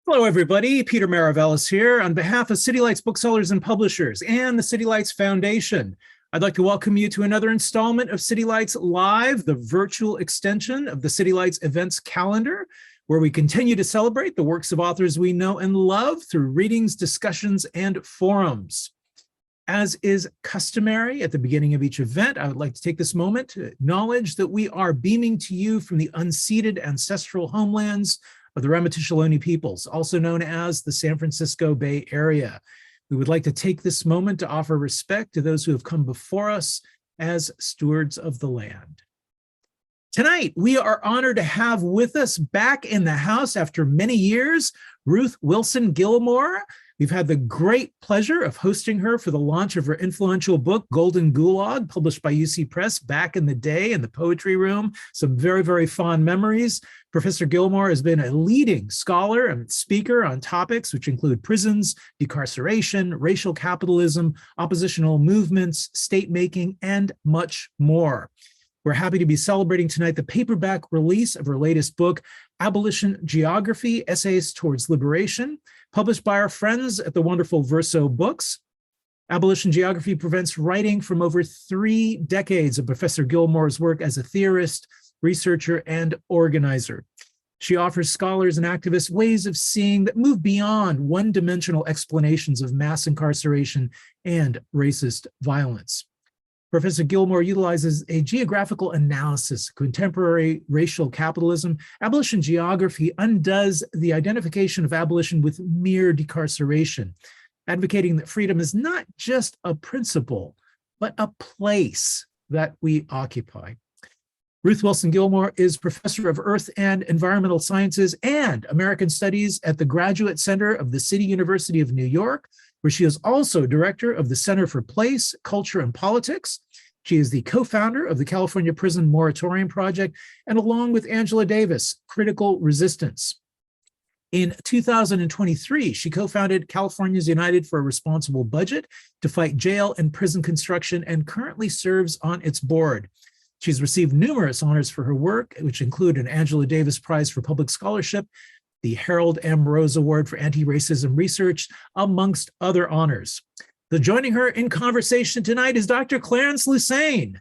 Hello, everybody. Peter Maravellis here on behalf of City Lights booksellers and publishers and the City Lights Foundation. I'd like to welcome you to another installment of City Lights Live, the virtual extension of the City Lights events calendar, where we continue to celebrate the works of authors we know and love through readings, discussions, and forums. As is customary at the beginning of each event, I would like to take this moment to acknowledge that we are beaming to you from the unceded ancestral homelands of the Ramaytush peoples, also known as the San Francisco Bay Area. We would like to take this moment to offer respect to those who have come before us as stewards of the land. Tonight, we are honored to have with us back in the house after many years, Ruth Wilson Gilmore. We've had the great pleasure of hosting her for the launch of her influential book, Golden Gulag, published by UC Press back in the day in the Poetry Room. Some very, very fond memories. Professor Gilmore has been a leading scholar and speaker on topics which include prisons, decarceration, racial capitalism, oppositional movements, state making, and much more. We're happy to be celebrating tonight the paperback release of her latest book, Abolition Geography, Essays Towards Liberation, published by our friends at the wonderful Verso Books. Abolition Geography presents writing from over 3 decades of Professor Gilmore's work as a theorist, researcher, and organizer. She offers scholars and activists ways of seeing that move beyond one-dimensional explanations of mass incarceration and racist violence. Professor Gilmore utilizes a geographical analysis of contemporary racial capitalism. Abolition Geography undoes the identification of abolition with mere decarceration, advocating that freedom is not just a principle, but a place that we occupy. Ruth Wilson Gilmore is professor of Earth and Environmental Sciences and American Studies at the Graduate Center of the City University of New York, where she is also director of the Center for Place, Culture, and Politics. She is the co-founder of the California Prison Moratorium Project, and along with Angela Davis, Critical Resistance. In 2023, she co-founded Californians United for a Responsible Budget to fight jail and prison construction and currently serves on its board. She's received numerous honors for her work, which include an Angela Davis Prize for Public Scholarship, the Harold M. Rose Award for Anti-Racism Research, amongst other honors. So joining her in conversation tonight is Dr. Clarence Lusane.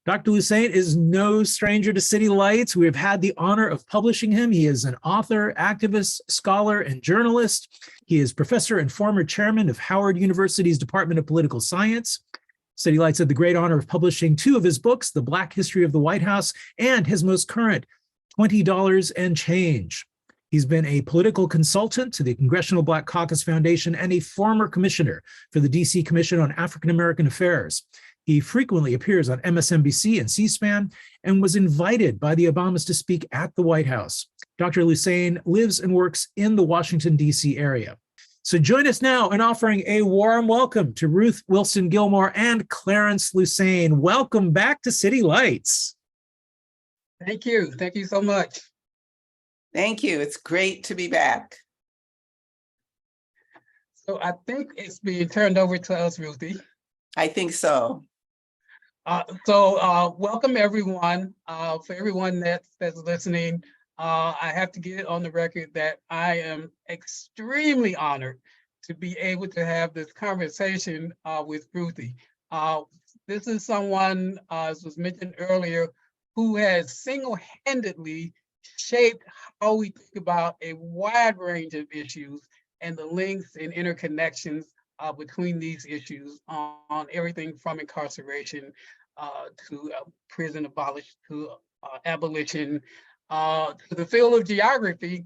Dr. Lusane is no stranger to City Lights. We have had the honor of publishing him. He is an author, activist, scholar, and journalist. He is professor and former chairman of Howard University's Department of Political Science. City Lights had the great honor of publishing 2 of his books, The Black History of the White House and his most current, $20 and Change. He's been a political consultant to the Congressional Black Caucus Foundation and a former commissioner for the DC Commission on African American Affairs. He frequently appears on MSNBC and C-SPAN and was invited by the Obamas to speak at the White House. Dr. Lusane lives and works in the Washington, D.C. area. So join us now in offering a warm welcome to Ruth Wilson Gilmore and Clarence Lusane. Welcome back to City Lights. Thank you. Thank you so much. Thank you. It's great to be back. So I think it's being turned over to us, Ruthie. I think so. Welcome everyone. For everyone that's listening, I have to get on the record that I am extremely honored to be able to have this conversation with Ruthie. This is someone, as was mentioned earlier, who has single-handedly shaped how we think about a wide range of issues and the links and interconnections between these issues on everything from incarceration to prison abolished, to abolition, to the field of geography,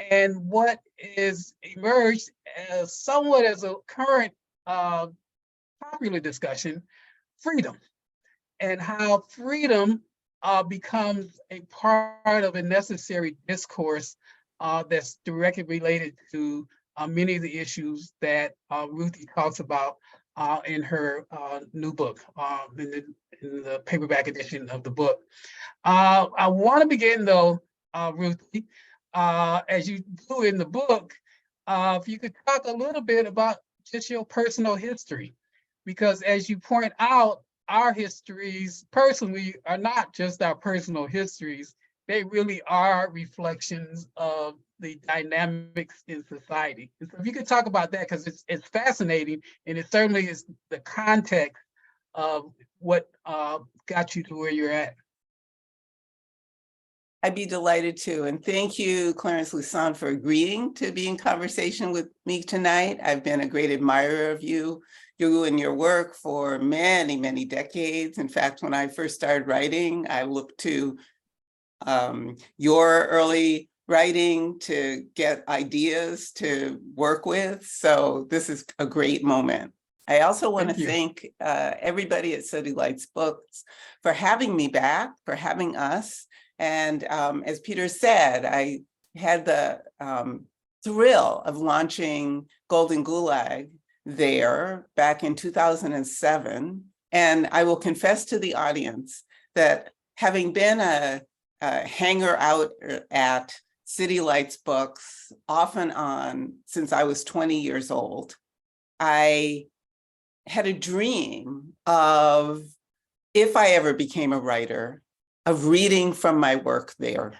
and what is emerged as somewhat as a current popular discussion, freedom, and how freedom becomes a part of a necessary discourse that's directly related to many of the issues that Ruthie talks about in her new book, in the paperback edition of the book. I want to begin though, Ruthie, as you do in the book, if you could talk a little bit about just your personal history, because as you point out, our histories personally are not just our personal histories. they really are reflections of the dynamics in society. And so if you could talk about that, because it's fascinating, and it certainly is the context of what got you to where you're at. I'd be delighted to. And thank you, Clarence Lusane, for agreeing to be in conversation with me tonight. I've been a great admirer of you and your work for many, many decades. In fact, when I first started writing, I looked to your early writing to get ideas to work with. So this is a great moment. I also want to thank everybody at City Lights Books for having me back, for having us. And as Peter said, I had the thrill of launching Golden Gulag there back in 2007. And I will confess to the audience that having been a hanger out at City Lights Books off and on since I was 20 years old, I had a dream of, if I ever became a writer, of reading from my work there.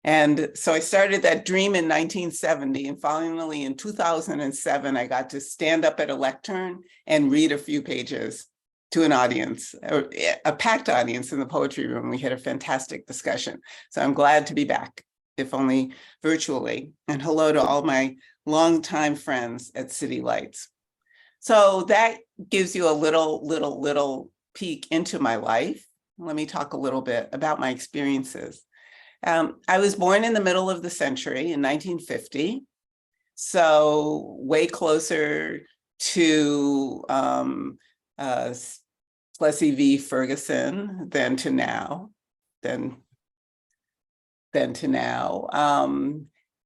And so I started that dream in 1970, and finally in 2007, I got to stand up at a lectern and read a few pages to an audience, a packed audience in the poetry room. We had a fantastic discussion. So I'm glad to be back, if only virtually. And hello to all my longtime friends at City Lights. So that gives you a little peek into my life. Let me talk a little bit about my experiences. I was born in the middle of the century in 1950, so way closer to Plessy v. Ferguson than to now.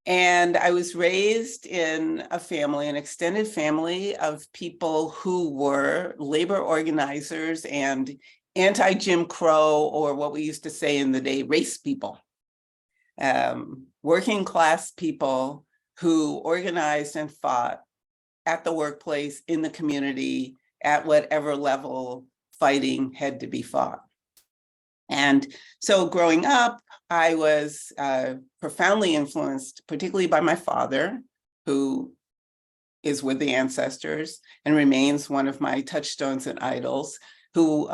And I was raised in a family, an extended family of people who were labor organizers and anti-Jim Crow, or what we used to say in the day, race people. Working class people who organized and fought at the workplace, in the community, at whatever level fighting had to be fought. And so growing up, I was profoundly influenced, particularly by my father, who is with the ancestors and remains one of my touchstones and idols, who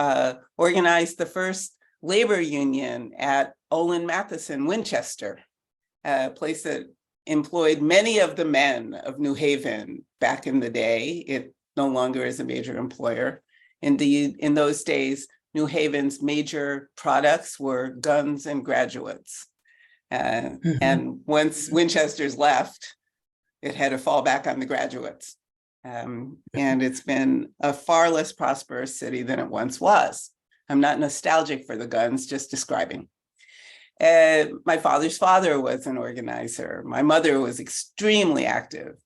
organized the first labor union at Olin Matheson, Winchester, a place that employed many of the men of New Haven back in the day. It no longer is a major employer. Indeed, in those days, New Haven's major products were guns and graduates. And once Winchester's left, it had to fall back on the graduates. And it's been a far less prosperous city than it once was. I'm not nostalgic for the guns, just describing. My father's father was an organizer. My mother was extremely active,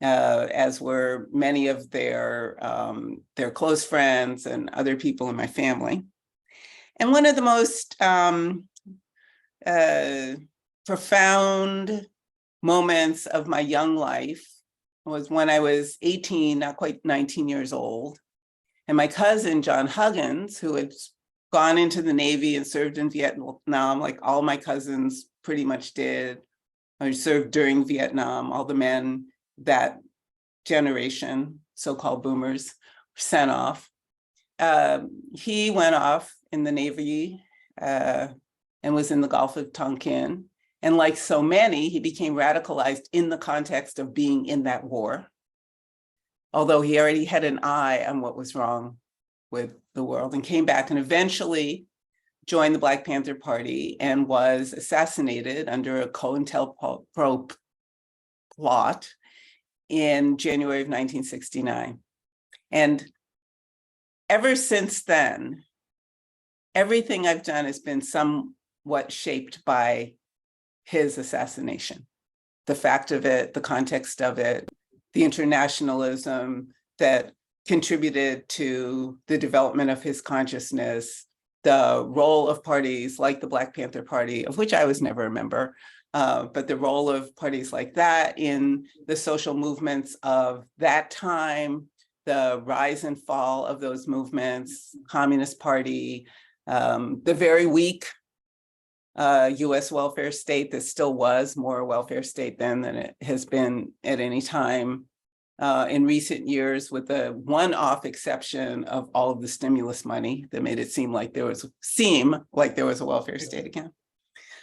as were many of their close friends and other people in my family. And one of the most profound moments of my young life was when I was 18, not quite 19 years old. And my cousin, John Huggins, who had gone into the Navy and served in Vietnam, like all my cousins pretty much did, or served during Vietnam, all the men that generation, so-called boomers, were sent off. He went off in the Navy and was in the Gulf of Tonkin. And like so many, he became radicalized in the context of being in that war, although he already had an eye on what was wrong with the world, and came back and eventually joined the Black Panther Party and was assassinated under a COINTELPRO plot in January of 1969. And ever since then, everything I've done has been somewhat shaped by his assassination. The fact of it, the context of it, the internationalism that contributed to the development of his consciousness, the role of parties like the Black Panther Party, of which I was never a member, but the role of parties like that in the social movements of that time, the rise and fall of those movements, Communist Party, the very weak US welfare state that still was more a welfare state then than it has been at any time in recent years, with the one-off exception of all of the stimulus money that made it seem like there was a welfare state again.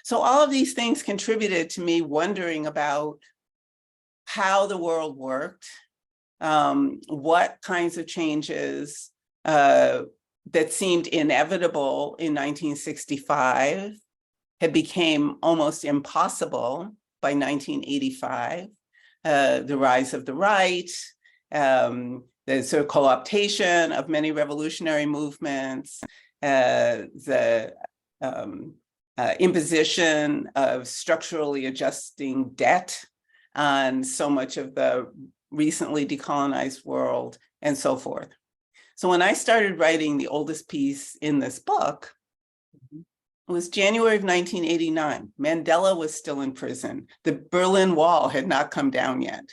So all of these things contributed to me wondering about how the world worked, what kinds of changes that seemed inevitable in 1965 had became almost impossible by 1985. The rise of the right, the sort of co-optation of many revolutionary movements, the imposition of structurally adjusting debt on so much of the recently decolonized world, and so forth. So when I started writing the oldest piece in this book, it was January of 1989. Mandela was still in prison. The Berlin Wall had not come down yet.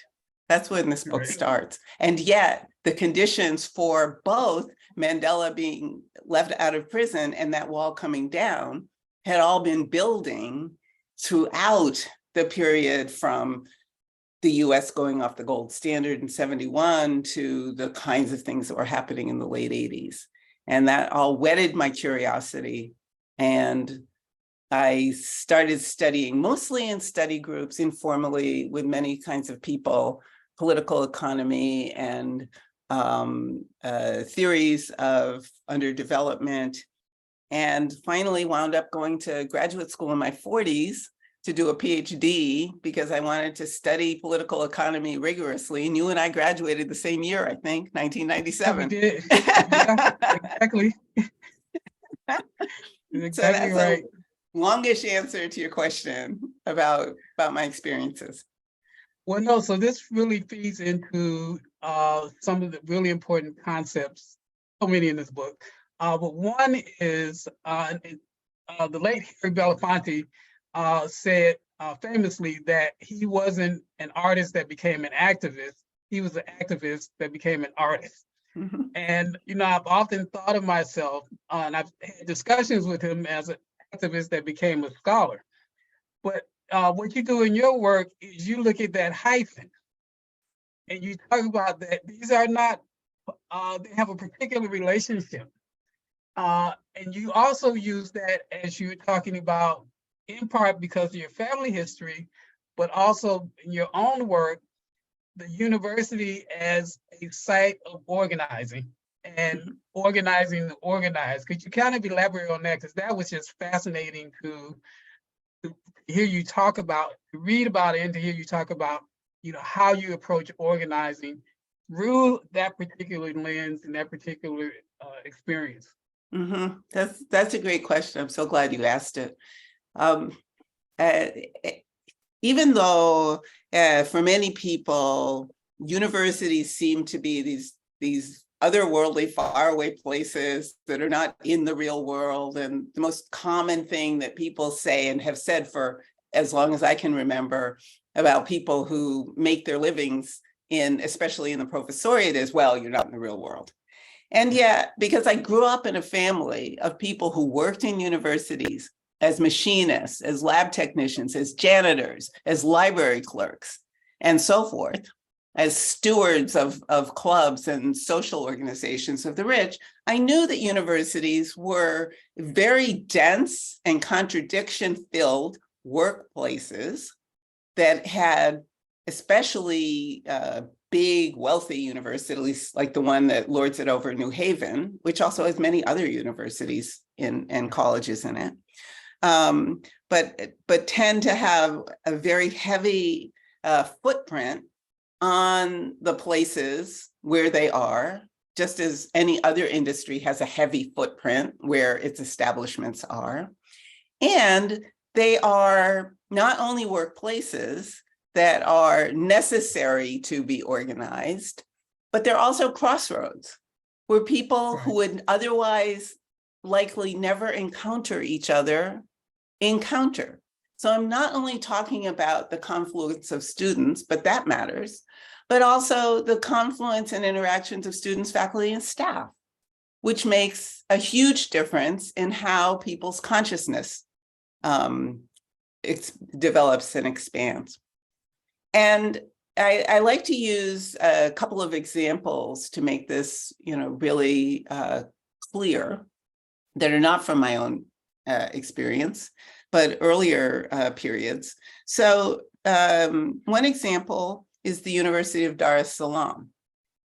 That's when this book starts. And yet the conditions for both Mandela being left out of prison and that wall coming down had all been building throughout the period from the US going off the gold standard in 71 to the kinds of things that were happening in the late 80s. And that all whetted my curiosity. And I started studying, mostly in study groups, informally, with many kinds of people, political economy and theories of underdevelopment, and finally wound up going to graduate school in my 40s to do a PhD because I wanted to study political economy rigorously. And you and I graduated the same year, I think, 1997. We did. Yeah, exactly. Exactly so right. Longish answer to your question about my experiences. Well, no, so this really feeds into some of the really important concepts, so many in this book. But one is the late Harry Belafonte said famously that he wasn't an artist that became an activist. He was an activist that became an artist. Mm-hmm. And, I've often thought of myself, and I've had discussions with him as an activist that became a scholar. But what you do in your work is you look at that hyphen and you talk about that these are not, they have a particular relationship. And you also use that as you're talking about, in part because of your family history, but also in your own work, the university as a site of organizing and organizing the organized. Could you kind of elaborate on that? Because that was just fascinating to hear you talk about, to read about it, and to hear you talk about, how you approach organizing through that particular lens and that particular experience. Mm-hmm. That's a great question. I'm so glad you asked it. Even though for many people, universities seem to be these otherworldly, faraway places that are not in the real world, and the most common thing that people say and have said for as long as I can remember about people who make their livings especially in the professoriate, is, well, you're not in the real world. And yet, because I grew up in a family of people who worked in universities as machinists, as lab technicians, as janitors, as library clerks, and so forth, as stewards of clubs and social organizations of the rich, I knew that universities were very dense and contradiction-filled workplaces that had, especially big, wealthy universities like the one that lords it over New Haven, which also has many other universities and colleges in it, but tend to have a very heavy footprint on the places where they are, just as any other industry has a heavy footprint where its establishments are. And they are not only workplaces that are necessary to be organized, but they're also crossroads where people who would otherwise likely never encounter each other encounter. So I'm not only talking about the confluence of students, but that matters, but also the confluence and interactions of students, faculty, and staff, which makes a huge difference in how people's consciousness develops and expands. And I like to use a couple of examples to make this, really clear, that are not from my own experience, but earlier periods. So one example is the University of Dar es Salaam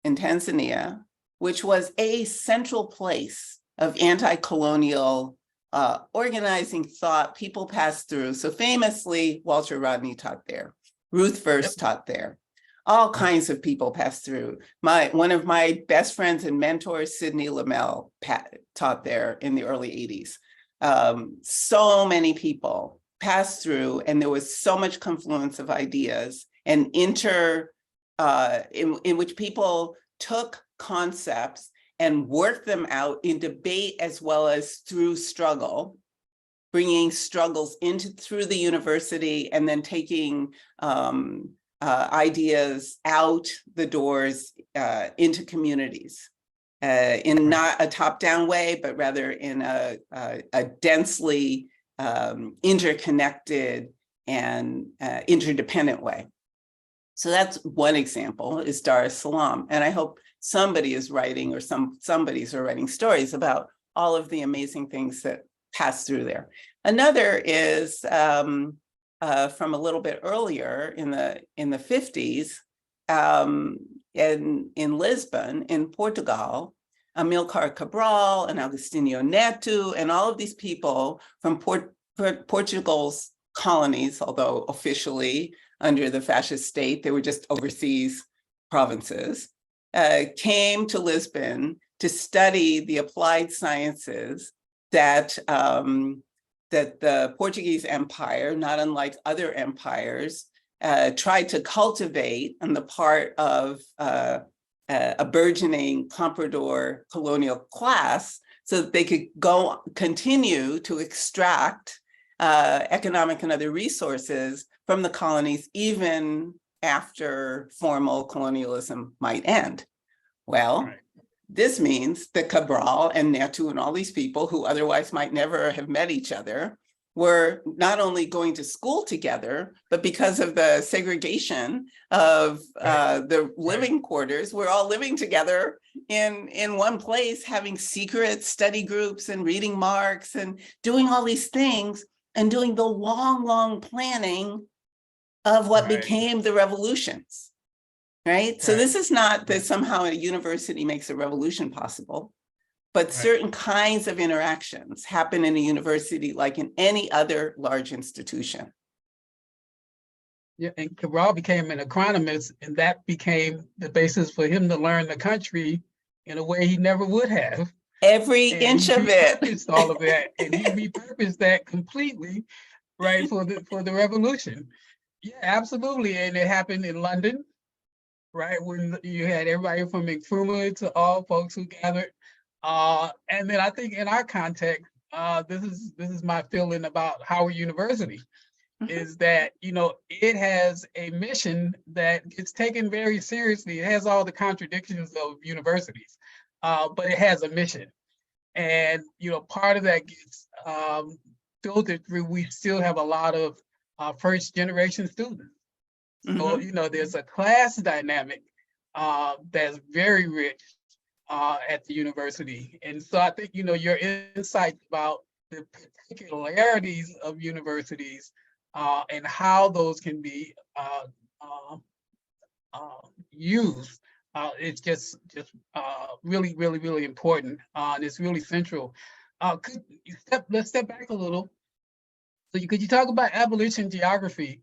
in Tanzania, which was a central place of anti-colonial organizing thought. People passed through. So famously, Walter Rodney taught there. Ruth Wilson taught there. All kinds of people passed through. One of my best friends and mentors, Sidney Lamel, taught there in the early 80s. So many people passed through, and there was so much confluence of ideas and in which people took concepts and worked them out in debate as well as through struggle, bringing struggles through the university, and then taking ideas out the doors into communities in not a top-down way, but rather in a densely interconnected and interdependent way. So that's one example, is Dar es Salaam. And I hope somebody is writing, or somebody's writing stories about all of the amazing things that pass through there. Another is from a little bit earlier in the 50s, in Lisbon, in Portugal, Amilcar Cabral and Agostinho Neto, and all of these people from Portugal's colonies, although officially under the fascist state, they were just overseas provinces, came to Lisbon to study the applied sciences that the Portuguese Empire, not unlike other empires, tried to cultivate on the part of a burgeoning comprador colonial class, so that they could continue to extract economic and other resources from the colonies even after formal colonialism might end. Well, this means that Cabral and Neto and all these people who otherwise might never have met each other were not only going to school together, but because of the segregation of the living quarters, we're all living together in one place, having secret study groups and reading Marx and doing all these things and doing the long planning of what became the revolutions. Right? So this is not that somehow a university makes a revolution possible, but certain kinds of interactions happen in a university like in any other large institution. Yeah, and Cabral became an economist, and that became the basis for him to learn the country in a way he never would have. Every inch of it. All of that, and he repurposed that completely, right, for the revolution. Yeah, absolutely, and it happened in London. Right, when you had everybody from Nkrumah to all folks who gathered, and then I think in our context, this is my feeling about Howard University, is that it has a mission that gets taken very seriously. It has all the contradictions of universities, but it has a mission, and part of that gets filtered through. We still have a lot of first generation students. So, there's a class dynamic that's very rich at the university. And so I think, your insights about the particularities of universities and how those can be used is just really, really, really important. And it's really central. Let's step back a little. So could you talk about abolition geography?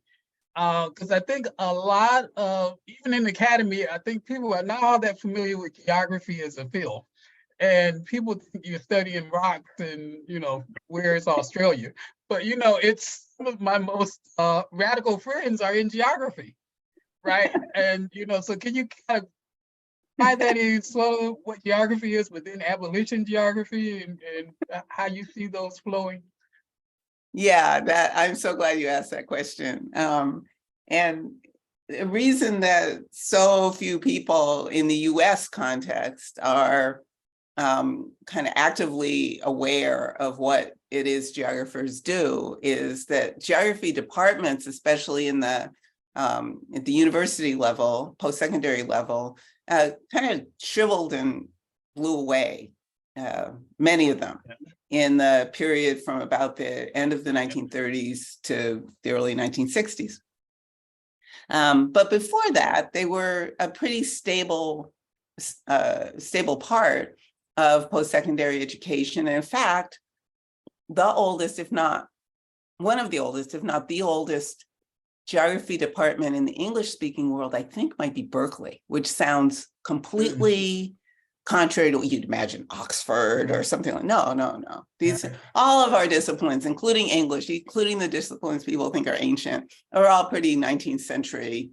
Because I think a lot of, even in the academy, I think people are not all that familiar with geography as a field. And people think you're studying rocks and, where is Australia? But, it's some of my most radical friends are in geography, right? And, so can you kind of tie that in slowly, what geography is within abolition geography and how you see those flowing? Yeah, I'm so glad you asked that question. And the reason that so few people in the US context are kind of actively aware of what it is geographers do is that geography departments, especially in the at the university level, post-secondary level, kind of shriveled and blew away, many of them, in the period from about the end of the 1930s to the early 1960s. But before that, they were a pretty stable part of post-secondary education. And in fact, the oldest, if not one of the oldest, if not the oldest geography department in the English-speaking world, I think might be Berkeley, which sounds completely contrary to what you'd imagine, Oxford or something like. No. These, all of our disciplines, including English, including the disciplines people think are ancient, are all pretty 19th century,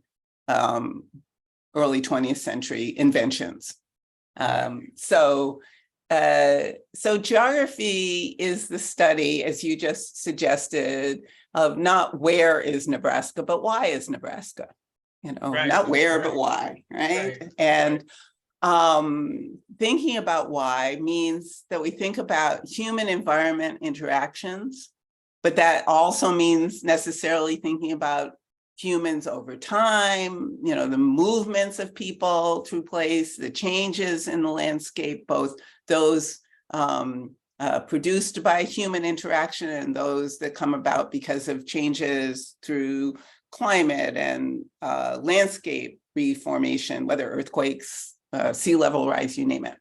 early 20th century inventions. So geography is the study, as you just suggested, of not where is Nebraska, but why is Nebraska? You know, not where, but why, right? And thinking about why means that we think about human environment interactions, but that also means necessarily thinking about humans over time, you know, the movements of people through place, the changes in the landscape, both those produced by human interaction and those that come about because of changes through climate and landscape reformation, whether earthquakes, sea level rise, you name it.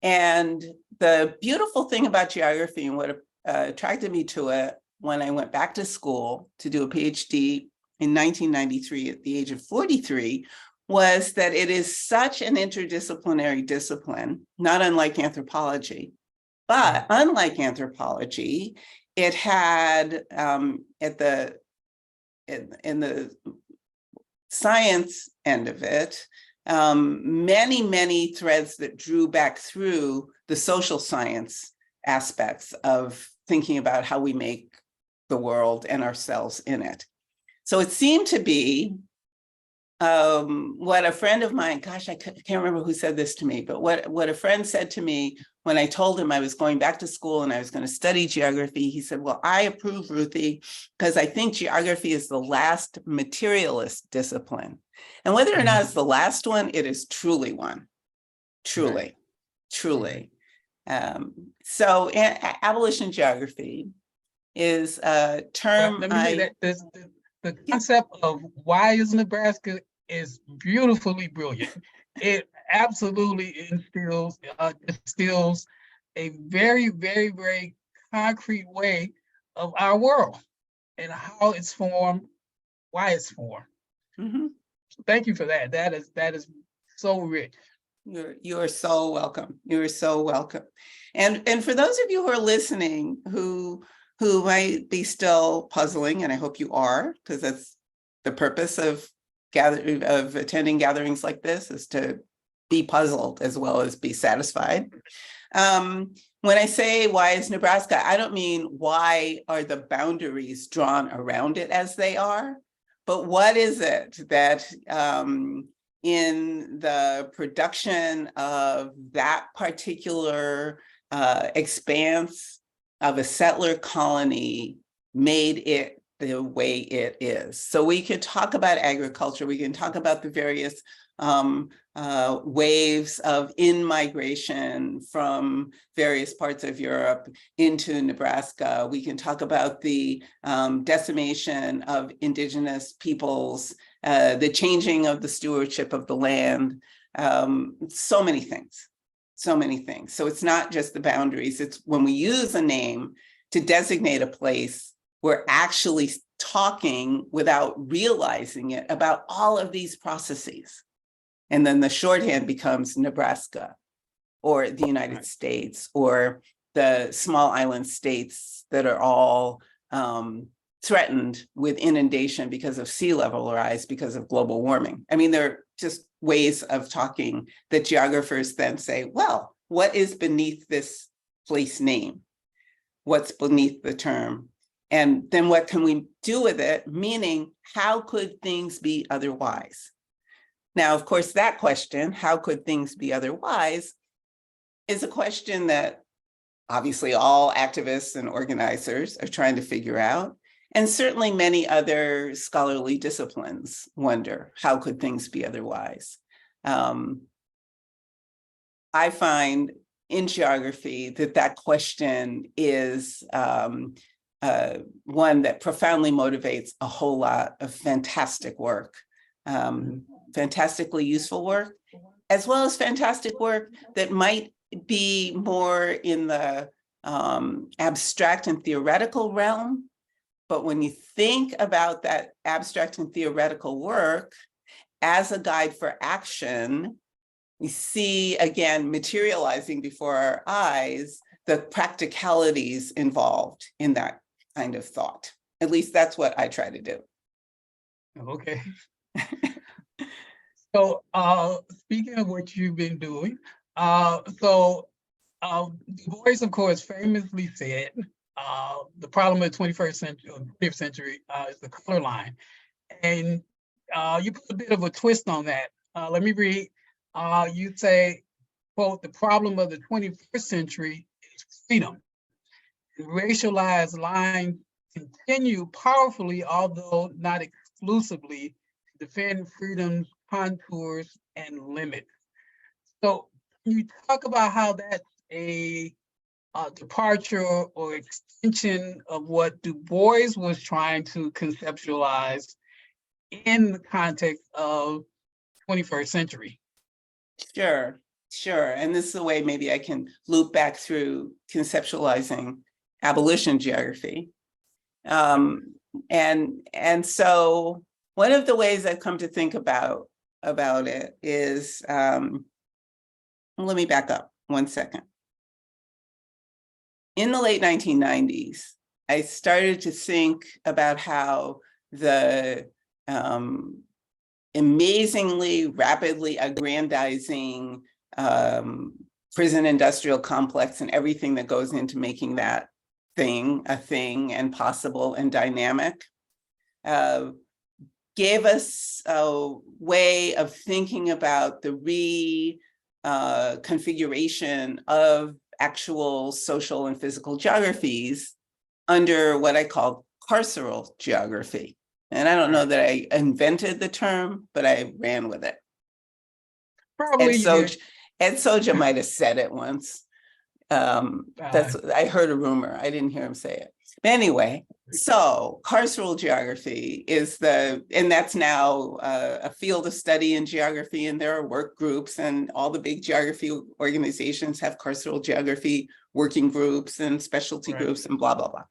And the beautiful thing about geography and what attracted me to it when I went back to school to do a PhD in 1993 at the age of 43 was that it is such an interdisciplinary discipline, not unlike anthropology. But unlike anthropology, it had in the science end of it, many threads that drew back through the social science aspects of thinking about how we make the world and ourselves in it. So it seemed to be what a friend of mine, gosh, I can't remember who said this to me, but what a friend said to me when I told him I was going back to school and I was going to study geography, he said, well, I approve, Ruthie, because I think geography is the last materialist discipline. And whether or not it's the last one, it is truly one. Truly. So abolition geography is a term. The concept of why is Nebraska is beautifully brilliant. It absolutely instills a very concrete way of our world and how it's formed, why it's formed. So thank you for that. That is so rich. You are so welcome. You are so welcome. And for those of you who are listening who might be still puzzling, and I hope you are, because that's the purpose of attending gatherings like this, is to be puzzled as well as be satisfied. When I say why is Nebraska, I don't mean why are the boundaries drawn around it as they are, but what is it that in the production of that particular expanse of a settler colony made it the way it is. So we could talk about agriculture, we can talk about the various waves of in-migration from various parts of Europe into Nebraska. We can talk about the decimation of indigenous peoples, the changing of the stewardship of the land, so many things. So it's not just the boundaries, it's when we use a name to designate a place, we're actually talking without realizing it about all of these processes. And then the shorthand becomes Nebraska or the United States or the small island states that are all threatened with inundation because of sea level rise, because of global warming. I mean, they're just ways of talking that geographers then say, well, what is beneath this place name? What's beneath the term? And then what can we do with it? Meaning, how could things be otherwise? Now, of course, that question, how could things be otherwise, is a question that obviously all activists and organizers are trying to figure out. And certainly many other scholarly disciplines wonder, how could things be otherwise? I find in geography that question is one that profoundly motivates a whole lot of fantastic work, fantastically useful work, as well as fantastic work that might be more in the abstract and theoretical realm. But when you think about that abstract and theoretical work as a guide for action, we see, again, materializing before our eyes, the practicalities involved in that kind of thought. At least that's what I try to do. Okay. So speaking of what you've been doing, Du Bois, of course, famously said, the problem of the 21st century, or 20th century is the color line. And you put a bit of a twist on that. Let me read. You say, quote, the problem of the 21st century is freedom. And racialized lines continue powerfully, although not exclusively, to defend freedom's contours and limits. So can you talk about how that's a departure or extension of what Du Bois was trying to conceptualize in the context of 21st century? Sure. And this is a way maybe I can loop back through conceptualizing abolition geography. And so one of the ways I've come to think about it is, let me back up 1 second. In the late 1990s, I started to think about how the amazingly rapidly aggrandizing prison industrial complex and everything that goes into making that thing a thing and possible and dynamic gave us a way of thinking about the reconfiguration of actual social and physical geographies under what I call carceral geography. And I don't know that I invented the term, but I ran with it. Probably. Ed Soja might have said it once. I heard a rumor. I didn't hear him say it. But anyway, so carceral geography is and that's now a field of study in geography, and there are work groups, and all the big geography organizations have carceral geography working groups and specialty groups and blah, blah, blah.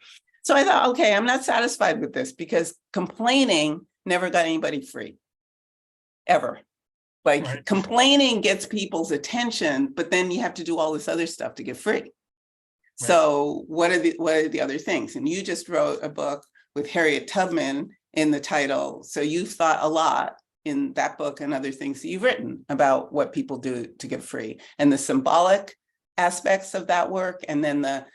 So I thought, okay, I'm not satisfied with this because complaining never got anybody free, ever. Complaining gets people's attention, but then you have to do all this other stuff to get free. So what are the other things? And you just wrote a book with Harriet Tubman in the title. So you've thought a lot in that book and other things that you've written about what people do to get free and the symbolic aspects of that work, and then the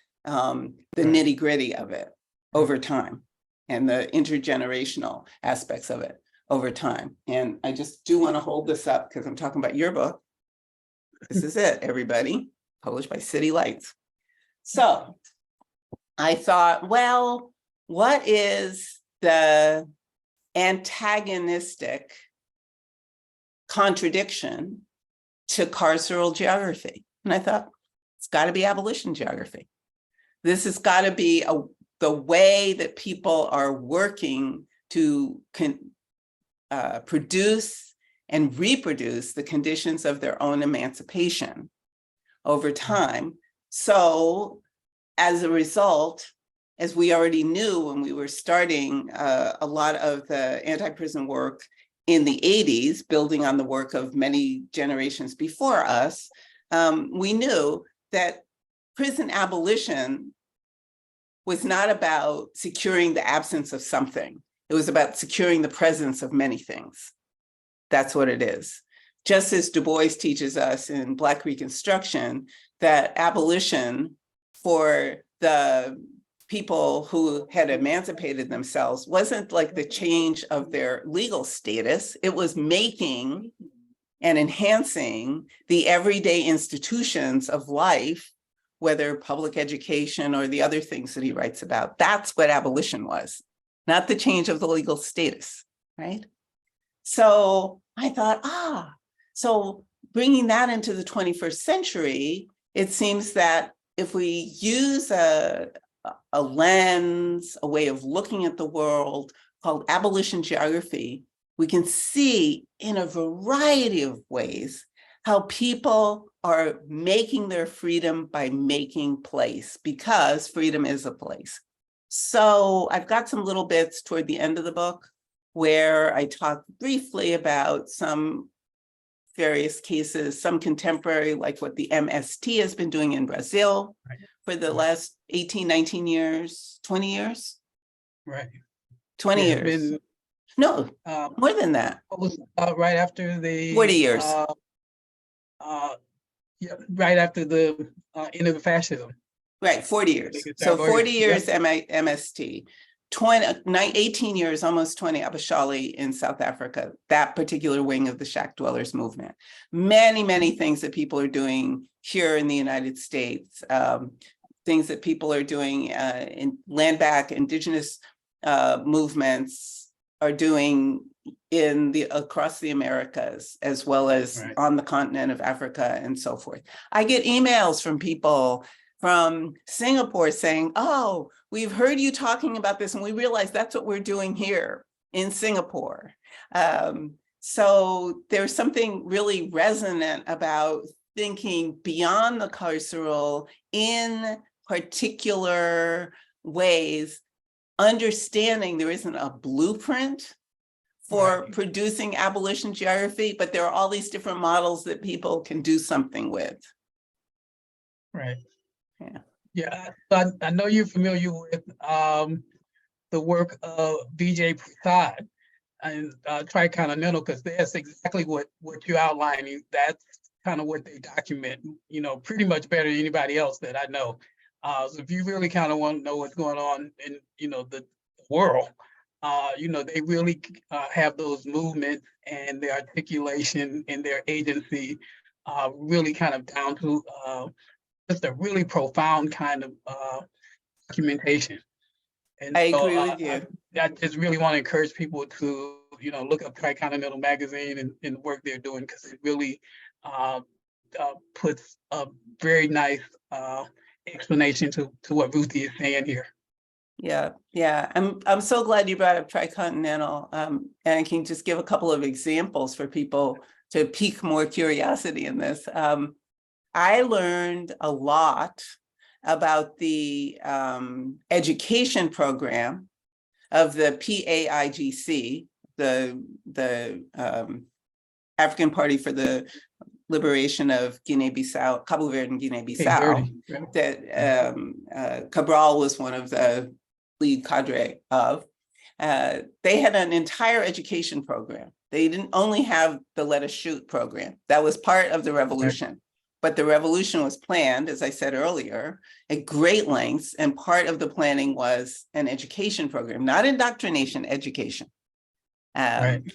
nitty gritty of it over time and the intergenerational aspects of it over time. And I just do want to hold this up because I'm talking about your book. This is it, everybody, published by City Lights. So I thought, well, what is the antagonistic contradiction to carceral geography? And I thought, it's got to be abolition geography. This has got to be the way that people are working to produce and reproduce the conditions of their own emancipation over time. So as a result, as we already knew when we were starting a lot of the anti-prison work in the 80s, building on the work of many generations before us, we knew that prison abolition was not about securing the absence of something. It was about securing the presence of many things. That's what it is. Just as Du Bois teaches us in Black Reconstruction, that abolition for the people who had emancipated themselves wasn't like the change of their legal status. It was making and enhancing the everyday institutions of life, whether public education or the other things that he writes about. That's what abolition was, not the change of the legal status, right? So I thought, so bringing that into the 21st century, it seems that if we use a lens, a way of looking at the world called abolition geography, we can see in a variety of ways how people are making their freedom by making place, because freedom is a place. So I've got some little bits toward the end of the book where I talk briefly about some various cases, some contemporary, like what the MST has been doing in Brazil for the last 18, 19 years, 20 years? Right. 20 Yeah, years. No, more than that. Right after the 40 years. Yeah, right after the end of the fascism. Right, 40 years. So 40 years MST, 18 years, almost 20, Abashali in South Africa, that particular wing of the shack dwellers movement. Many, many things that people are doing here in the United States, things that people are doing in land back indigenous movements are doing across the Americas, as well as on the continent of Africa and so forth. I get emails from people from Singapore saying, oh, we've heard you talking about this and we realize that's what we're doing here in Singapore. So there's something really resonant about thinking beyond the carceral in particular ways, understanding there isn't a blueprint for producing abolition geography, but there are all these different models that people can do something with. Right. Yeah. Yeah, I know you're familiar with the work of V.J. Prasad and Tricontinental, because that's exactly what you're outlining. That's kind of what they document, pretty much better than anybody else that I know. So if you really kind of want to know what's going on in, the world, they really have those movements and their articulation and their agency really kind of down to just a really profound kind of documentation. And I agree with you. I just really want to encourage people to, look up Tricontinental magazine and the work they're doing, because it really puts a very nice explanation to what Ruthie is saying here. Yeah. I'm so glad you brought up Tricontinental, and I can just give a couple of examples for people to pique more curiosity in this. I learned a lot about the education program of the PAIGC, the African Party for the Liberation of Guinea-Bissau, Cabo Verde and Guinea-Bissau, that Cabral was one of the lead cadre of. They had an entire education program. They didn't only have the Let Us Shoot program. That was part of the revolution. But the revolution was planned, as I said earlier, at great lengths, and part of the planning was an education program, not indoctrination, education. And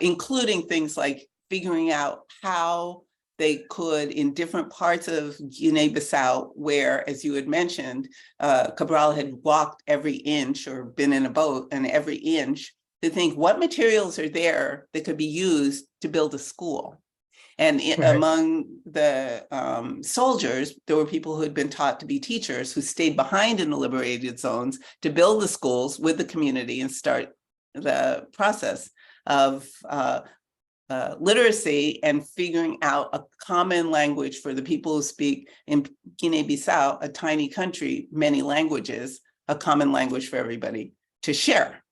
including things like figuring out how they could, in different parts of Guinea-Bissau, where, as you had mentioned, Cabral had walked every inch or been in a boat and every inch, to think what materials are there that could be used to build a school. And among the soldiers, there were people who had been taught to be teachers who stayed behind in the liberated zones to build the schools with the community and start the process of literacy and figuring out a common language for the people who speak in Guinea-Bissau, a tiny country, many languages, a common language for everybody to share.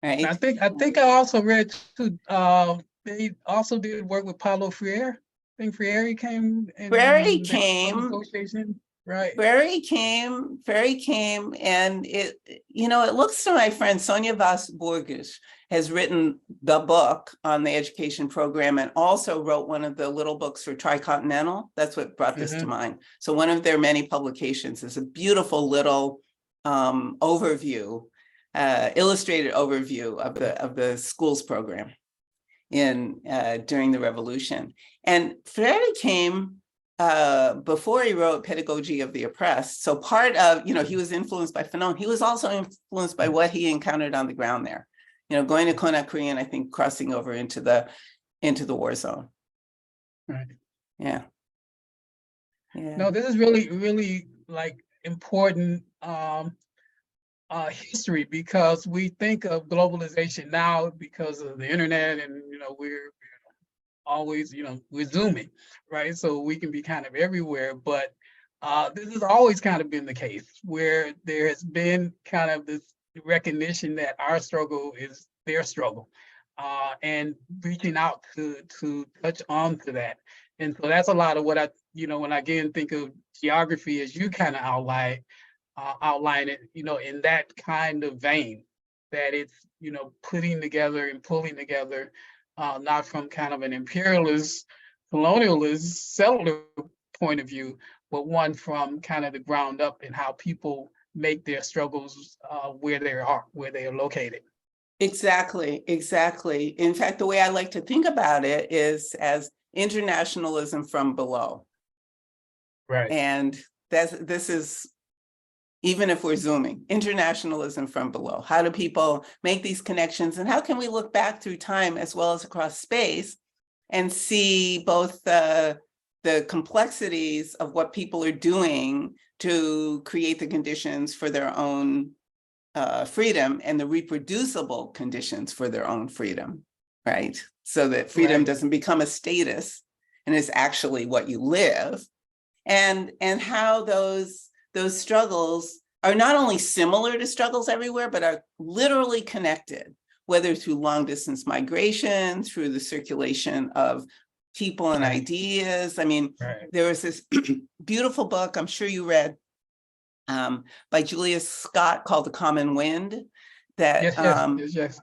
Right? I think I also read too, they also did work with Paulo Freire. I think Freire came. Freire came. Right. Freire came, and it looks to my friend Sonia Vaz Borges has written the book on the education program and also wrote one of the little books for Tricontinental. That's what brought this to mind. So one of their many publications is a beautiful little overview, illustrated overview of the schools program. during the revolution. And Freire came before he wrote Pedagogy of the Oppressed. So part of, he was influenced by Fanon. He was also influenced by what he encountered on the ground there. Going to Conakry and I think crossing over into the war zone. Right. Yeah. Yeah. No, this is really, really like important history, because we think of globalization now because of the internet, and we're always we're zooming, right? So we can be kind of everywhere, but this has always kind of been the case, where there has been kind of this recognition that our struggle is their struggle, and reaching out to touch on to that. And so that's a lot of what I, when I again think of geography as you kind of outline it, in that kind of vein, that it's, putting together and pulling together, not from kind of an imperialist, colonialist, settler point of view, but one from kind of the ground up and how people make their struggles where they are located. Exactly. In fact, the way I like to think about it is as internationalism from below. Right. And this is, even if we're zooming, internationalism from below. How do people make these connections, and how can we look back through time as well as across space and see both the complexities of what people are doing to create the conditions for their own freedom and the reproducible conditions for their own freedom, right? So that freedom doesn't become a status and is actually what you live, and how those struggles are not only similar to struggles everywhere, but are literally connected, whether through long distance migration, through the circulation of people and ideas. I mean, there was this beautiful book, I'm sure you read, by Julius Scott called The Common Wind. That yes.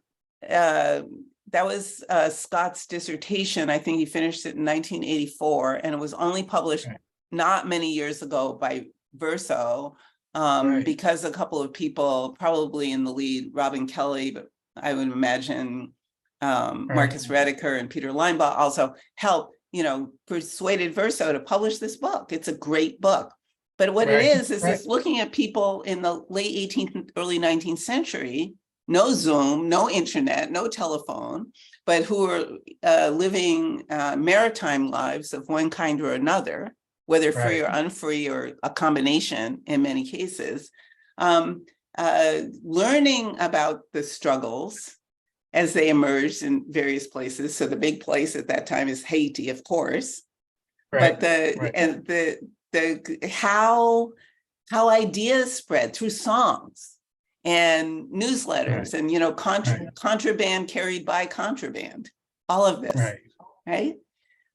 That was Scott's dissertation. I think he finished it in 1984, and it was only published not many years ago by Verso, because a couple of people, probably in the lead, Robin Kelly, but I would imagine Marcus Rediker and Peter Linebaugh also helped, persuaded Verso to publish this book. It's a great book. But what it is it's looking at people in the late 18th, early 19th century, no Zoom, no internet, no telephone, but who are living maritime lives of one kind or another, whether free or unfree or a combination in many cases, learning about the struggles as they emerged in various places. So the big place at that time is Haiti, of course, but how ideas spread through songs and newsletters and contraband carried by contraband, all of this, right?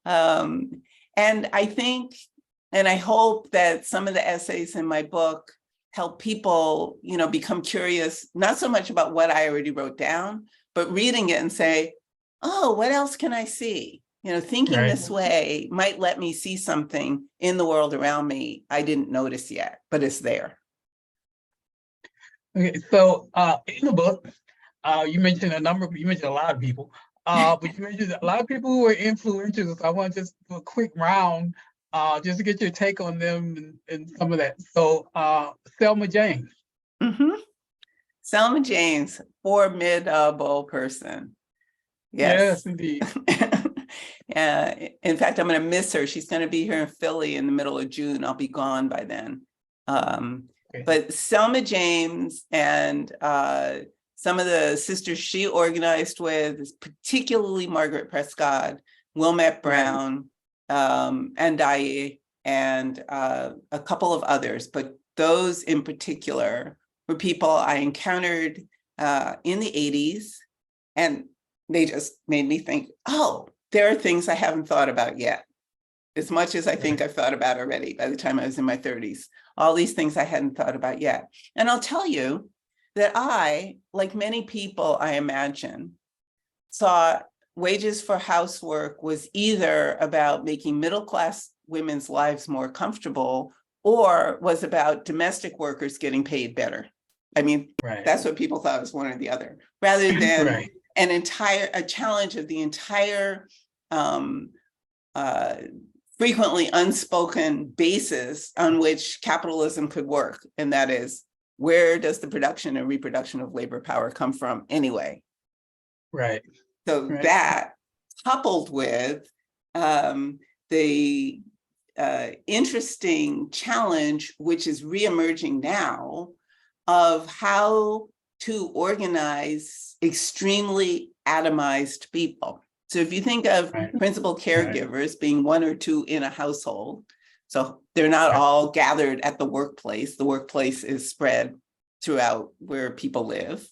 And I think, and I hope that some of the essays in my book help people, become curious, not so much about what I already wrote down, but reading it and say, oh, what else can I see? Thinking this way might let me see something in the world around me I didn't notice yet, but it's there. Okay, so in the book, you mentioned a lot of people, but you mentioned a lot of people who were influential. So I want to just do a quick round, just to get your take on them and some of that. So Selma James. Selma James, formidable person. Yes, indeed. In fact, I'm going to miss her. She's going to be here in Philly in the middle of June. I'll be gone by then. But Selma James and some of the sisters she organized with, particularly Margaret Prescott, Wilmette Brown, Andaye, and a couple of others. But those in particular were people I encountered in the 80s. And they just made me think, oh, there are things I haven't thought about yet, as much as I think I've thought about already by the time I was in my 30s. All these things I hadn't thought about yet. And I'll tell you that I, like many people I imagine, saw wages for housework was either about making middle-class women's lives more comfortable or was about domestic workers getting paid better. I mean, that's what people thought was one or the other, rather than a challenge of the entire frequently unspoken basis on which capitalism could work. And that is, where does the production and reproduction of labor power come from anyway? Right. So that, coupled with the interesting challenge, which is reemerging now, of how to organize extremely atomized people. So if you think of principal caregivers being one or two in a household, so they're not all gathered at the workplace is spread throughout where people live.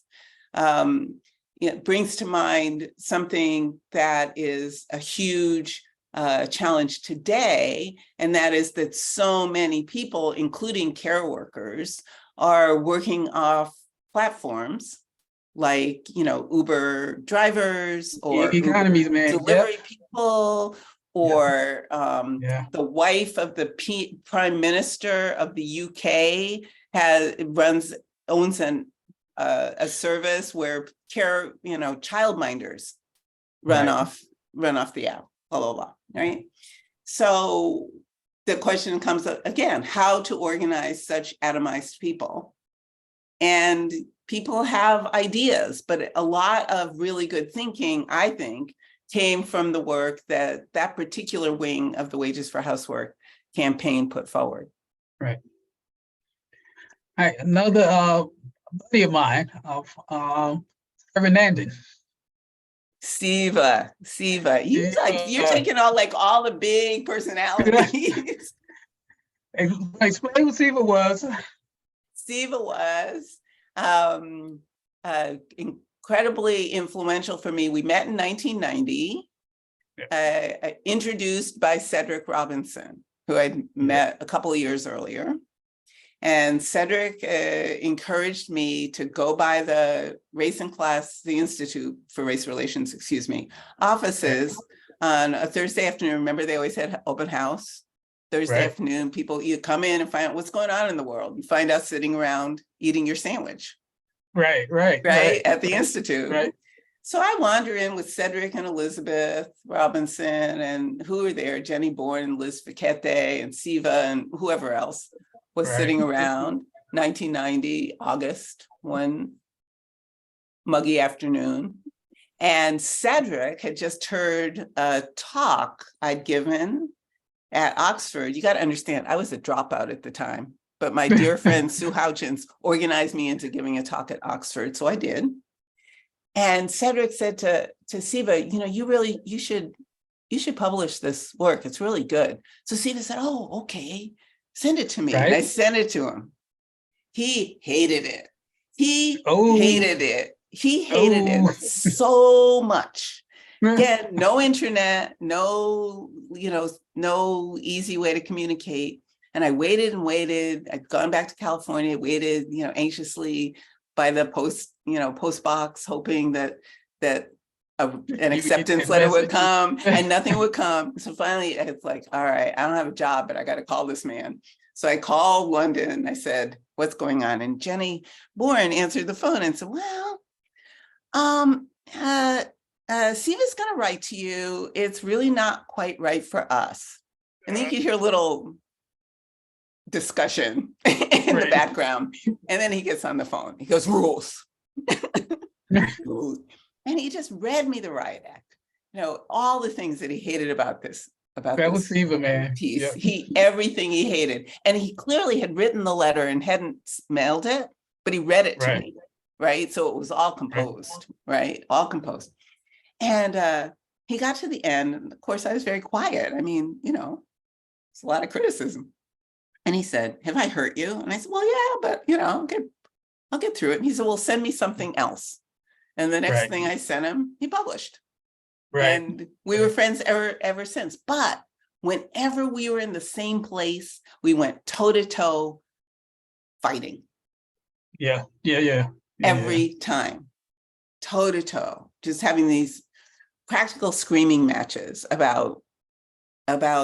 It brings to mind something that is a huge challenge today, and that is that so many people, including care workers, are working off platforms like, Uber drivers or economies, man. delivery people, or the wife of the prime minister of the UK owns a service where childminders run off the app, blah, blah, blah, right? So the question comes up again, how to organize such atomized people. And people have ideas, but a lot of really good thinking, I think, came from the work that particular wing of the Wages for Housework campaign put forward. Right. All right, another buddy of mine, Ferdinand. Siva, you're taking all the big personalities. Explain what Siva was. Siva was incredibly influential for me. We met in 1990, introduced by Cedric Robinson, who I'd met a couple of years earlier. And Cedric encouraged me to go by the the Institute for Race Relations, offices on a Thursday afternoon. Remember, they always had open house. Thursday afternoon, you come in and find out what's going on in the world. You find out sitting around eating your sandwich. Right, at the Institute. Right. So I wander in with Cedric and Elizabeth Robinson, and who are there? Jenny Bourne, Liz Fiquete, and Siva, and whoever else was sitting around. 1990, August, one muggy afternoon. And Cedric had just heard a talk I'd given at Oxford. You got to understand, I was a dropout at the time, but my dear friend Sue Houchins organized me into giving a talk at Oxford, so I did. And Cedric said to Siva, you should publish this work. It's really good. So Siva said, oh, okay, send it to me. And I sent it to him. He hated it. He hated it so much. Again, no internet, no easy way to communicate. And I waited and waited. I'd gone back to California, waited, anxiously by the post box, hoping that an acceptance letter would come, and nothing would come. So finally, it's like, all right, I don't have a job, but I got to call this man. So I called London. I said, what's going on? And Jenny Bourne answered the phone and said, well, Siva's going to write to you. It's really not quite right for us. And then you could hear a little discussion in the background. And then he gets on the phone. He goes, rules. And he just read me the riot act. All the things that he hated about this. That was Siva, man. Piece. Yeah. Everything he hated. And he clearly had written the letter and hadn't mailed it, but he read it to me. Right. So it was all composed, all composed. And he got to the end. And of course, I was very quiet. I mean, it's a lot of criticism. And he said, have I hurt you? And I said, well, yeah, but, I'll get through it. And he said, well, send me something else. And the next thing I sent him, he published. And we were friends ever since. But whenever we were in the same place, we went toe to toe fighting. Every time, toe to toe, just having these practical screaming matches about the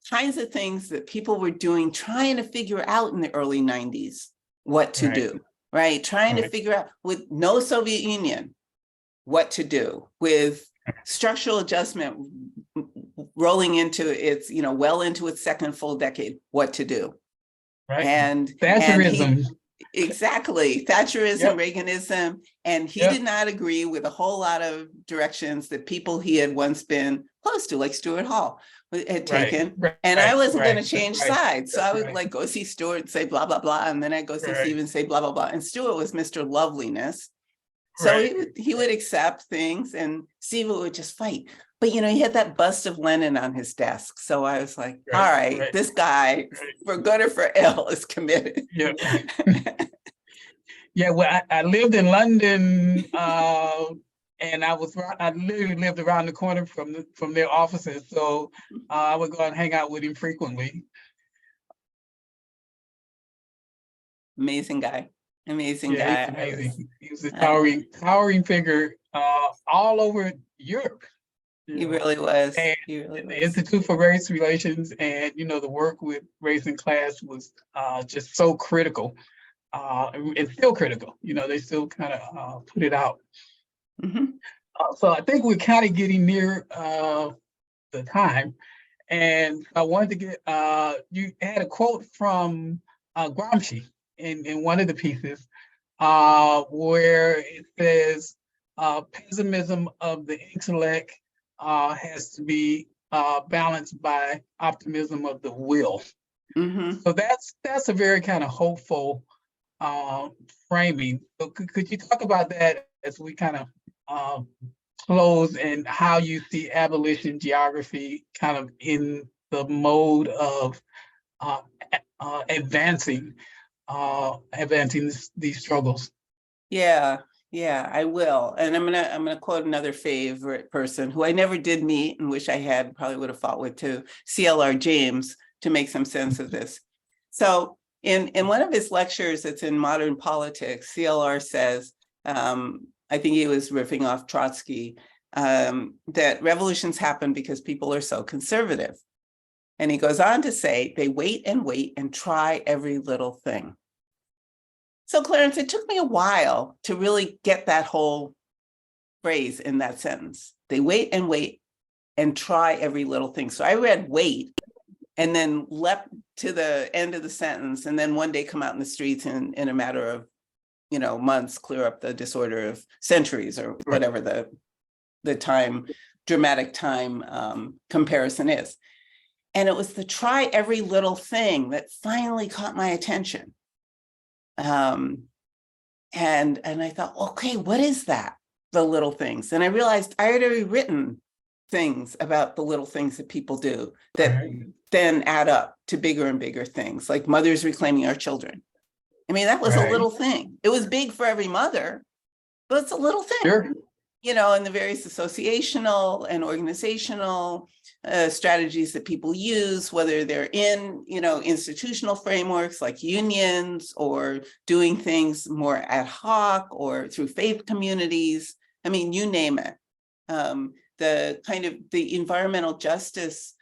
kinds of things that people were doing, trying to figure out in the early 90s what to do. right? Trying to figure out with no Soviet Union, what to do with structural adjustment rolling into its, well into its second full decade, what to do. Right. And Thatcherism. Exactly. Thatcherism, Reaganism. And he did not agree with a whole lot of directions that people he had once been close to, like Stuart Hall, had taken. And I wasn't going to change sides. So I would like go see Stuart and say blah, blah, blah. And then I'd go see Stephen and say blah, blah, blah. And Stuart was Mr. Loveliness. So he would accept things and Stephen would just fight. But, he had that bust of Lenin on his desk. So I was like, all right, this guy, for good or for ill, is committed. Yeah. Yeah, well, I lived in London, and I literally lived around the corner from their offices. So I would go and hang out with him frequently. Amazing guy. Amazing guy. Amazing. He was a towering figure all over Europe. He really was. And the Institute for Race Relations and, the work with race and class was just so critical and still critical. They still kind of put it out. So I think we're kind of getting near the time. And I wanted to get, you had a quote from Gramsci in one of the pieces where it says, pessimism of the intellect has to be balanced by optimism of the will. So that's a very kind of hopeful framing. So could you talk about that as we kind of close, and how you see abolition geography kind of in the mode of advancing these struggles? Yeah, I will. And I'm gonna quote another favorite person who I never did meet and wish I had, probably would have fought with too, CLR James, to make some sense of this. So in one of his lectures that's in Modern Politics, CLR says, I think he was riffing off Trotsky, that revolutions happen because people are so conservative. And he goes on to say, they wait and try every little thing. So Clarence, it took me a while to really get that whole phrase in that sentence. They wait and try every little thing. So I read wait and then leapt to the end of the sentence, and then one day come out in the streets and in a matter of, months, clear up the disorder of centuries, or whatever the time, dramatic time comparison is. And it was the try every little thing that finally caught my attention. And I thought, okay, what is that? The little things. And I realized I had already written things about the little things that people do that then add up to bigger and bigger things, like mothers reclaiming our children. I mean, that was a little thing. It was big for every mother, but it's a little thing. And the various associational and organizational strategies that people use, whether they're in, institutional frameworks like unions, or doing things more ad hoc or through faith communities. I mean, you name it. The kind of the environmental justice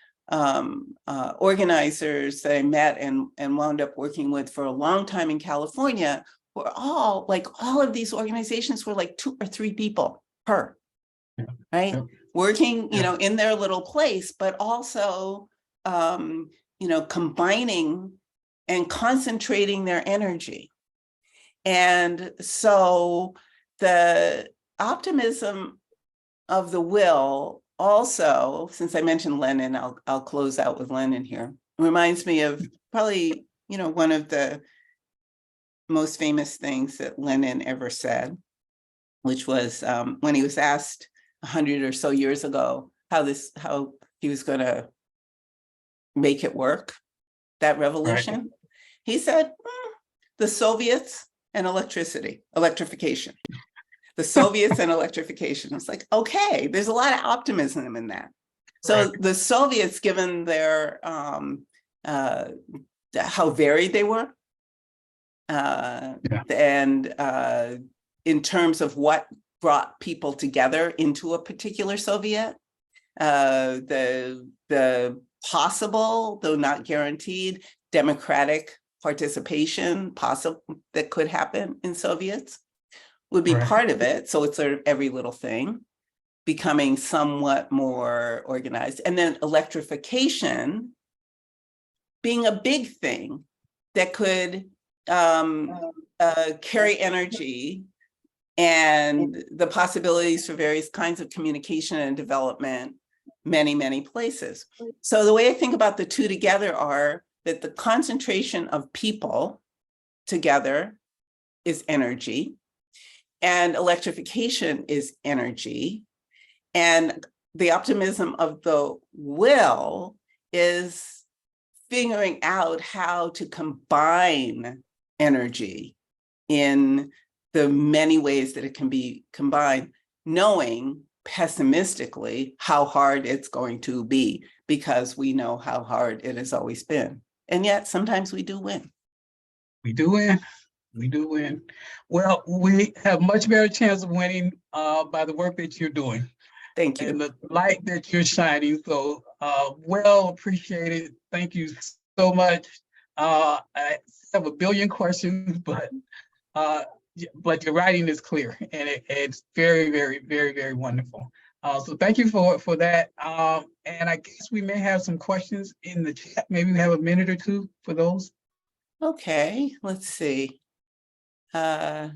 organizers that I met and wound up working with for a long time in California were all of these organizations were like 2 or 3 people per, right? Working, in their little place, but also, combining and concentrating their energy. And so the optimism of the will also, since I mentioned Lenin, I'll close out with Lenin here, reminds me of probably, one of the most famous things that Lenin ever said, which was when he was asked 100 or so years ago how he was going to make it work, that revolution. He said, the Soviets and electrification. The Soviets and electrification. It's like, okay, there's a lot of optimism in that. So the Soviets, given their how varied they were, and in terms of what brought people together into a particular Soviet, the possible, though not guaranteed, democratic participation possible that could happen in Soviets would be Right. part of it. So it's sort of every little thing becoming somewhat more organized. And then electrification being a big thing that could carry energy and the possibilities for various kinds of communication and development many, many places. So the way I think about the two together are that the concentration of people together is energy, and electrification is energy, and the optimism of the will is figuring out how to combine energy in the many ways that it can be combined, knowing pessimistically how hard it's going to be, because we know how hard it has always been. And yet sometimes we do win. We do win. We do win. Well, we have much better chance of winning by the work that you're doing. Thank you. And the light that you're shining. So well appreciated. Thank you so much. I have a billion questions, but your writing is clear, and it's very, very, very, very wonderful. So thank you for that. And I guess we may have some questions in the chat. Maybe we have a minute or two for those. Okay, let's see. All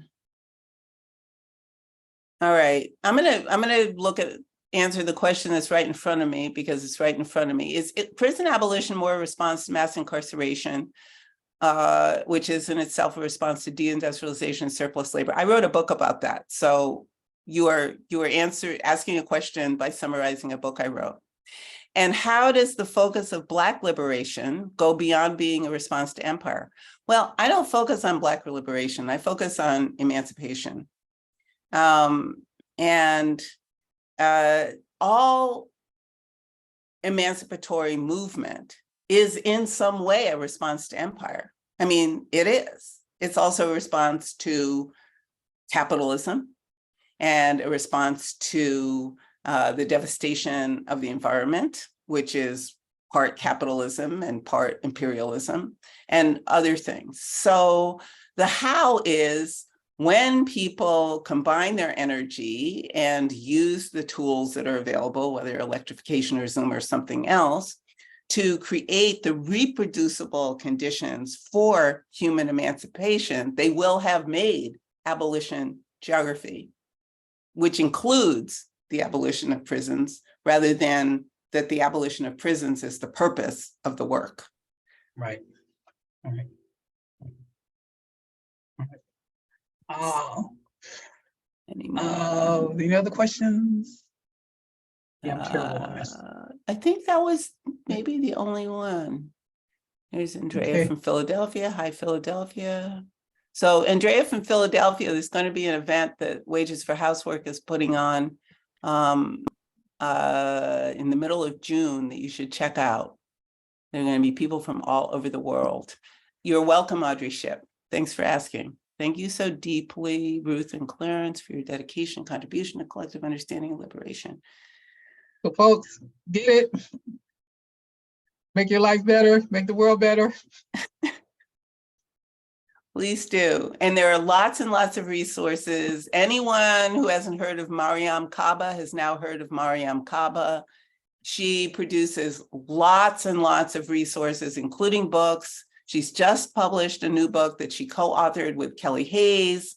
right, I'm gonna answer the question that's right in front of me, because it's right in front of me. Is prison abolition more a response to mass incarceration, which is in itself a response to deindustrialization and surplus labor? I wrote a book about that. So you are asking a question by summarizing a book I wrote. And how does the focus of Black liberation go beyond being a response to empire? Well, I don't focus on Black liberation. I focus on emancipation. And all emancipatory movement is in some way a response to empire. I mean, it is. It's also a response to capitalism and a response to the devastation of the environment, which is part capitalism and part imperialism and other things. So the how is when people combine their energy and use the tools that are available, whether electrification or Zoom or something else, to create the reproducible conditions for human emancipation, they will have made abolition geography, which includes the abolition of prisons, rather than that the abolition of prisons is the purpose of the work. Right. All right. Any other questions? Yeah, I'm terrible on this. I think that was maybe the only one. There's Andrea from Philadelphia. Hi, Philadelphia. So Andrea from Philadelphia, there's going to be an event that Wages for Housework is putting on in the middle of June that you should check out. There are going to be people from all over the world. You're welcome, Audrey Ship. Thanks for asking. Thank you so deeply, Ruth and Clarence, for your dedication and contribution to collective understanding and liberation. So folks, get it. Make your life better, make the world better. Please do. And there are lots and lots of resources. Anyone who hasn't heard of Mariam Kaba has now heard of Mariam Kaba. She produces lots and lots of resources, including books. She's just published a new book that she co-authored with Kelly Hayes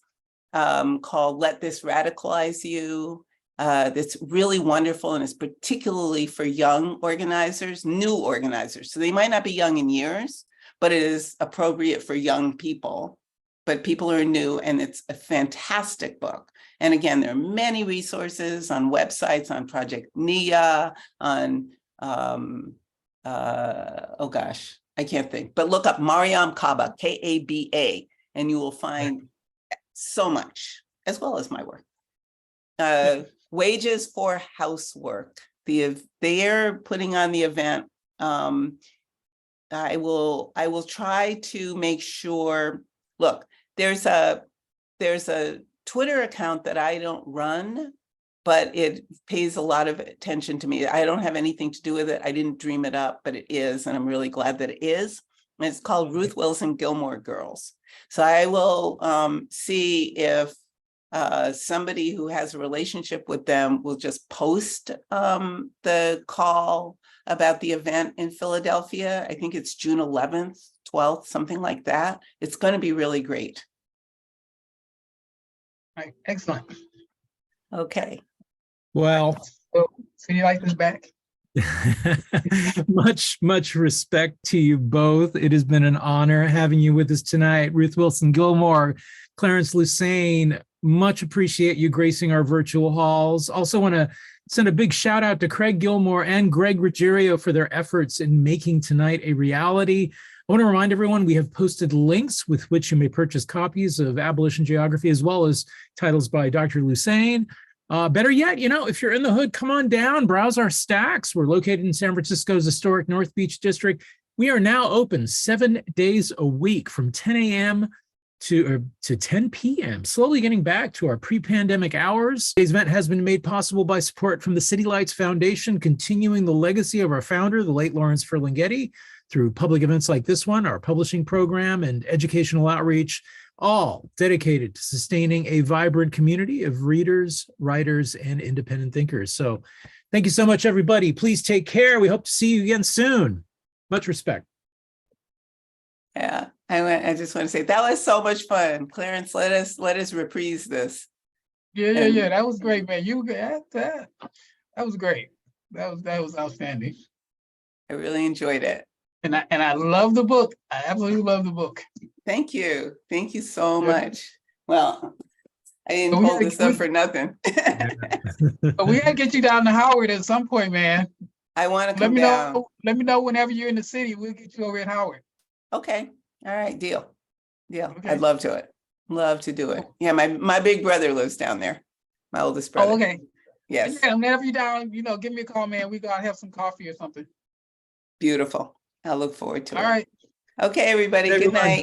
called Let This Radicalize You. That's really wonderful, and is particularly for young organizers, new organizers. So they might not be young in years, but it is appropriate for young people, but people are new, and it's a fantastic book. And again, there are many resources on websites, on Project NIA, on, oh gosh, I can't think, but look up Mariam Kaba, K-A-B-A, and you will find so much, as well as my work. Wages for Housework. They're putting on the event. I will try to make sure. Look, there's a Twitter account that I don't run, but it pays a lot of attention to me. I don't have anything to do with it. I didn't dream it up, but it is, and I'm really glad that it is. It's called Ruth Wilson Gilmore Girls. So I will see if somebody who has a relationship with them will just post the call about the event in Philadelphia. I think it's June 11th, 12th, something like that. It's going to be really great. All right, excellent. Okay. Well, So City Lights is back. much respect to you both. It has been an honor having you with us tonight. Ruth Wilson Gilmore, Clarence Lusane, much appreciate you gracing our virtual halls. Also want to send a big shout out to Craig Gilmore and Greg Ruggiero for their efforts in making tonight a reality. I want to remind everyone we have posted links with which you may purchase copies of Abolition Geography, as well as titles by Dr. Lusane. Better yet, if you're in the hood, come on down, browse our stacks. We're located in San Francisco's historic North Beach district. We are now open 7 days a week from 10 a.m. to 10 p.m., slowly getting back to our pre-pandemic hours. Today's event has been made possible by support from the City Lights Foundation, continuing the legacy of our founder, the late Lawrence Ferlinghetti, through public events like this one, our publishing program, and educational outreach, all dedicated to sustaining a vibrant community of readers, writers, and independent thinkers. So thank you so much, everybody. Please take care. We hope to see you again soon. Much respect. Yeah, I just want to say that was so much fun. Clarence, let us reprise this. Yeah. That was great, man. That was great. That was outstanding. I really enjoyed it. And I love the book. I absolutely love the book. Thank you. Thank you so much. Well, I didn't hold this up for nothing. But we gotta get you down to Howard at some point, man. I want to come down. Let me know whenever you're in the city. We'll get you over at Howard. Okay. All right. Deal. Okay. I'd love to do it. Yeah, my big brother lives down there. My oldest brother. Oh, okay. Yes. Yeah, whenever you're down, give me a call, man. We gotta have some coffee or something. Beautiful. I look forward to it. All right. Okay, everybody. Good night.